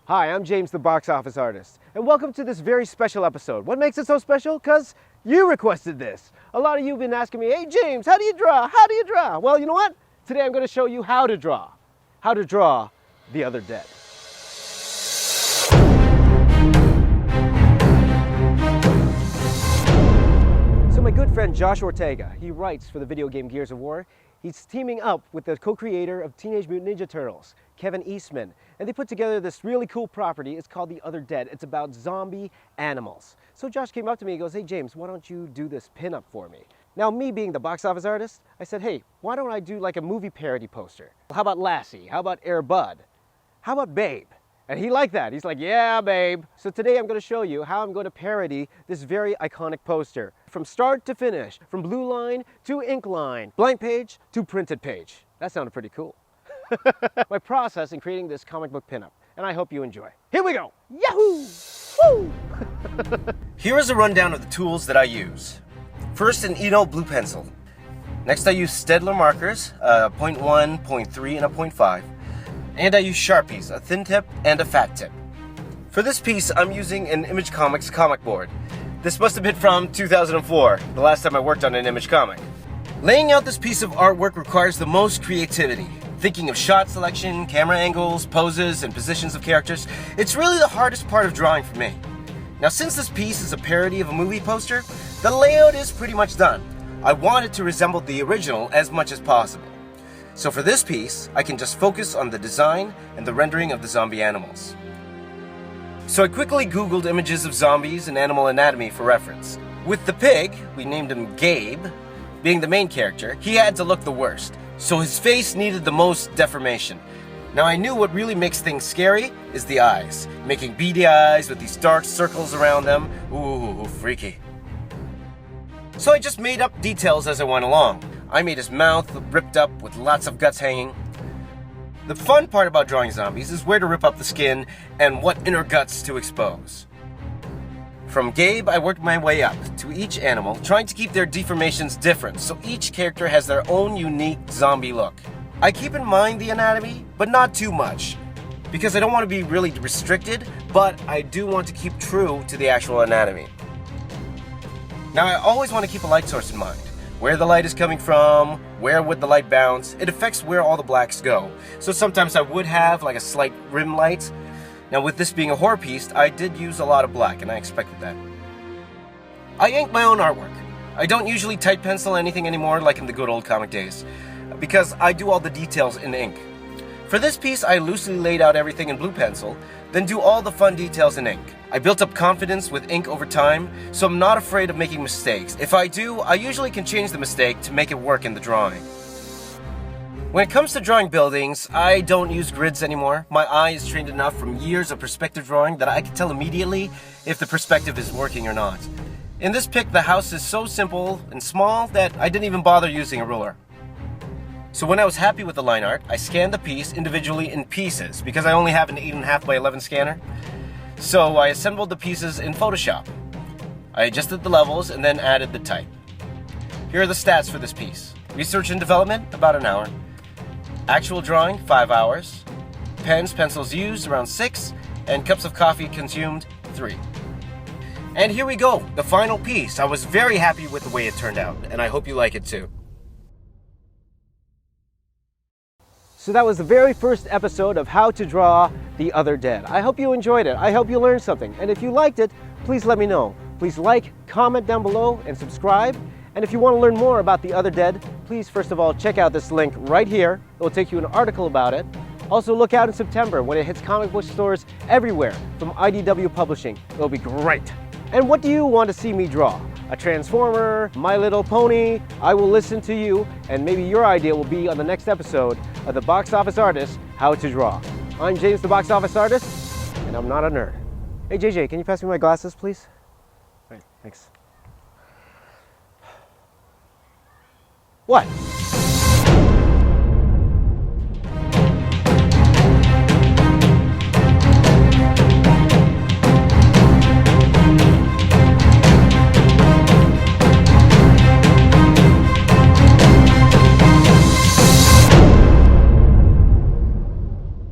Hi, I'm James the Box Office Artist, and welcome to this very special episode. What makes it so special? Because you requested this. A lot of you have been asking me, hey James, how do you draw? How do you draw? Well, you know what? Today I'm going to show you how to draw. How to draw The Other Dead. So my good friend Josh Ortega, he writes for the video game Gears of War. He's teaming up with the co-creator of Teenage Mutant Ninja Turtles, Kevin Eastman, and they put together this really cool property. It's called The Other Dead. It's about zombie animals. So Josh came up to me and goes, hey James, why don't you do this pinup for me? Now me being the box office artist, I said, hey, why don't I do like a movie parody poster? How about Lassie? How about Air Bud? How about Babe? And he liked that. He's like, yeah, babe. So today I'm going to show you how I'm going to parody this very iconic poster. From start to finish, from blue line to ink line, blank page to printed page. That sounded pretty cool. My process in creating this comic book pinup, and I hope you enjoy. Here we go. Yahoo! Woo! Here is a rundown of the tools that I use. First, an Eno blue pencil. Next, I use Staedtler markers, a 0.1, 0.3, and a 0.5. And I use Sharpies, a thin tip and a fat tip. For this piece, I'm using an Image Comics comic board. This must have been from 2004, the last time I worked on an Image comic. Laying out this piece of artwork requires the most creativity. Thinking of shot selection, camera angles, poses, and positions of characters, it's really the hardest part of drawing for me. Now, since this piece is a parody of a movie poster, the layout is pretty much done. I want it to resemble the original as much as possible. So for this piece, I can just focus on the design and the rendering of the zombie animals. So I quickly Googled images of zombies and animal anatomy for reference. With the pig, we named him Gabe, being the main character, he had to look the worst. So his face needed the most deformation. Now I knew what really makes things scary is the eyes, making beady eyes with these dark circles around them. Ooh, freaky. So I just made up details as I went along. I made his mouth ripped up with lots of guts hanging. The fun part about drawing zombies is where to rip up the skin and what inner guts to expose. From Gabe, I worked my way up to each animal, trying to keep their deformations different, so each character has their own unique zombie look. I keep in mind the anatomy, but not too much, because I don't want to be really restricted, but I do want to keep true to the actual anatomy. Now, I always want to keep a light source in mind. Where the light is coming from, where would the light bounce, it affects where all the blacks go. So sometimes I would have like a slight rim light. Now with this being a horror piece, I did use a lot of black and I expected that. I ink my own artwork. I don't usually tight pencil anything anymore like in the good old comic days, because I do all the details in ink. For this piece, I loosely laid out everything in blue pencil, then do all the fun details in ink. I built up confidence with ink over time, so I'm not afraid of making mistakes. If I do, I usually can change the mistake to make it work in the drawing. When it comes to drawing buildings, I don't use grids anymore. My eye is trained enough from years of perspective drawing that I can tell immediately if the perspective is working or not. In this pic, the house is so simple and small that I didn't even bother using a ruler. So when I was happy with the line art, I scanned the piece individually in pieces because I only have an 8.5 by 11 scanner. So I assembled the pieces in Photoshop. I adjusted the levels and then added the type. Here are the stats for this piece. Research and development, about an hour. Actual drawing, 5 hours. Pens, pencils used, around 6. And cups of coffee consumed, 3. And here we go, the final piece. I was very happy with the way it turned out, and I hope you like it too. So that was the very first episode of How to Draw The Other Dead. I hope you enjoyed it. I hope you learned something. And if you liked it, please let me know. Please like, comment down below, and subscribe. And if you want to learn more about The Other Dead, please first of all check out this link right here. It will take you an article about it. Also look out in September when it hits comic book stores everywhere from IDW Publishing. It'll be great. And what do you want to see me draw? A Transformer, My Little Pony? I will listen to you, and maybe your idea will be on the next episode of The Box Office Artist, How to Draw. I'm James the Box Office Artist, and I'm not a nerd. Hey JJ, can you pass me my glasses, please? All right, thanks. What?